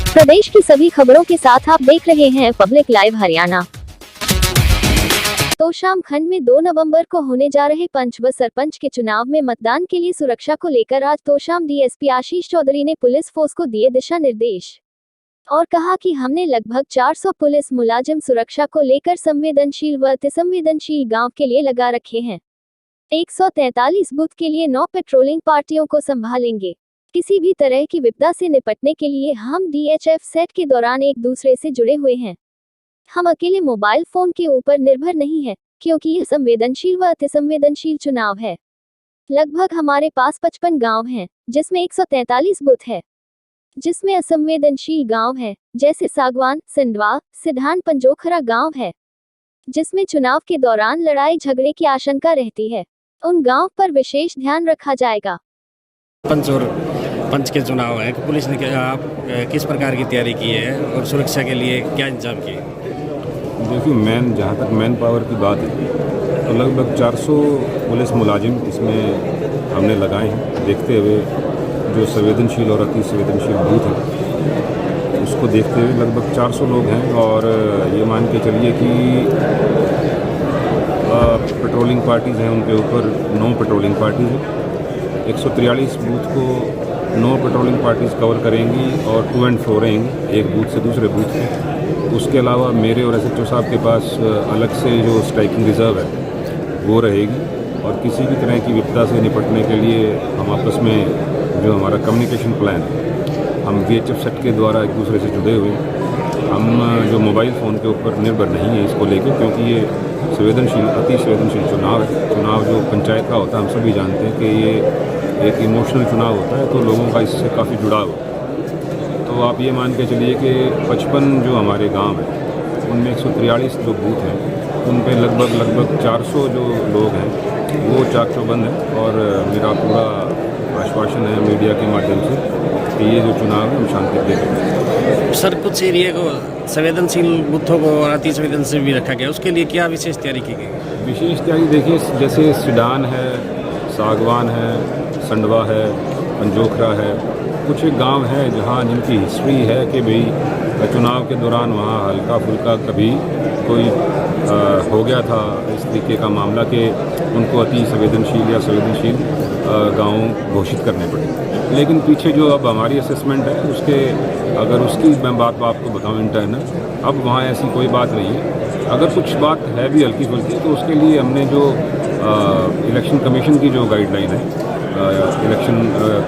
प्रदेश की सभी खबरों के साथ आप देख रहे हैं पब्लिक लाइव हरियाणा। तोशाम खंड में 2 नवंबर को होने जा रहे पंच व सरपंच के चुनाव में मतदान के लिए सुरक्षा को लेकर आज तोशाम डीएसपी आशीष चौधरी ने पुलिस फोर्स को दिए दिशा निर्देश और कहा कि हमने लगभग 400 पुलिस मुलाजिम सुरक्षा को लेकर संवेदनशील व अतिसंवेदनशील गांव के लिए लगा रखे हैं। 143 बूथ के लिए 9 पेट्रोलिंग पार्टियों को संभालेंगे। किसी भी तरह की विपदा से निपटने के लिए हम DHF सेट के दौरान एक दूसरे से जुड़े हुए हैं। हम अकेले मोबाइल फोन के ऊपर निर्भर नहीं है, क्योंकि यह संवेदनशील व अतिसंवेदनशील चुनाव है। लगभग हमारे पास 55 गांव हैं, जिसमें 143 बूथ है, जिसमें असंवेदनशील गांव है, जैसे सागवान, सिंधवा, सिधान, पंजोखरा गांव है, जिसमें चुनाव के दौरान लड़ाई झगड़े की आशंका रहती है। उन गांव पर विशेष ध्यान रखा जाएगा। पंच के चुनाव है, पुलिस ने आप किस प्रकार की तैयारी की है और सुरक्षा के लिए क्या इंतजाम किए? देखिए, जहाँ तक मैन पावर की बात है तो लगभग 400 पुलिस मुलाजिम इसमें हमने लगाए हैं। देखते हुए जो संवेदनशील और अति संवेदनशील बूथ है उसको देखते हुए लगभग 400 लोग हैं। और ये मान के चलिए कि पेट्रोलिंग पार्टीज़ हैं, उनके ऊपर 9 पेट्रोलिंग पार्टीज़ हैं। 143 बूथ को 9 पेट्रोलिंग पार्टीज़ कवर करेंगी और टू एंड फ्रो रहेंगी एक बूथ से दूसरे बूथ पे। उसके अलावा मेरे और SHO साहब के पास अलग से जो स्ट्राइकिंग रिज़र्व है वो रहेगी। और किसी भी तरह की विपदा से निपटने के लिए हम आपस में जो हमारा कम्युनिकेशन प्लान है, हम VHF सेट के द्वारा एक दूसरे से जुड़े हुए हैं। हम जो मोबाइल फ़ोन के ऊपर निर्भर नहीं है इसको लेकर, क्योंकि ये संवेदनशील अति संवेदनशील चुनाव है। चुनाव जो पंचायत का होता है, हम सभी जानते हैं कि ये एक इमोशनल चुनाव होता है, तो लोगों का इससे काफ़ी जुड़ाव है। तो आप ये मान के चलिए कि 55 जो हमारे गांव हैं उनमें 143 जो बूथ हैं उन पे लगभग 400 जो लोग हैं वो चाक चौबंद हैं। और मेरा पूरा आश्वासन है मीडिया के माध्यम से कि ये जो चुनाव है हम शांति देंगे। सर, कुछ एरिया को संवेदनशील बूथों को और अति संवेदनशील भी रखा गया, उसके लिए क्या विशेष तैयारी की गई? विशेष तैयारी देखिए, जैसे सिडान है, सागवान है, संडवा है, पंजोखरा है, कुछ गांव हैं जहां जिनकी हिस्ट्री है कि भाई चुनाव के दौरान वहां हल्का फुल्का कभी कोई हो गया था इस तरीके का मामला कि उनको अति संवेदनशील या संवेदनशील गांव घोषित करने पड़े। लेकिन पीछे जो अब हमारी असेसमेंट है उसकी मैं बात आपको बताऊं इंटरनल, अब वहाँ ऐसी कोई बात नहीं है। अगर कुछ बात है भी हल्की फुल्की तो उसके लिए हमने जो इलेक्शन कमीशन की जो गाइडलाइन है, इलेक्शन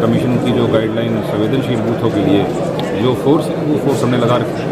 कमीशन की जो गाइडलाइन संवेदनशील बूथों के लिए जो फोर्स है वो फोर्स हमने लगा रखा है।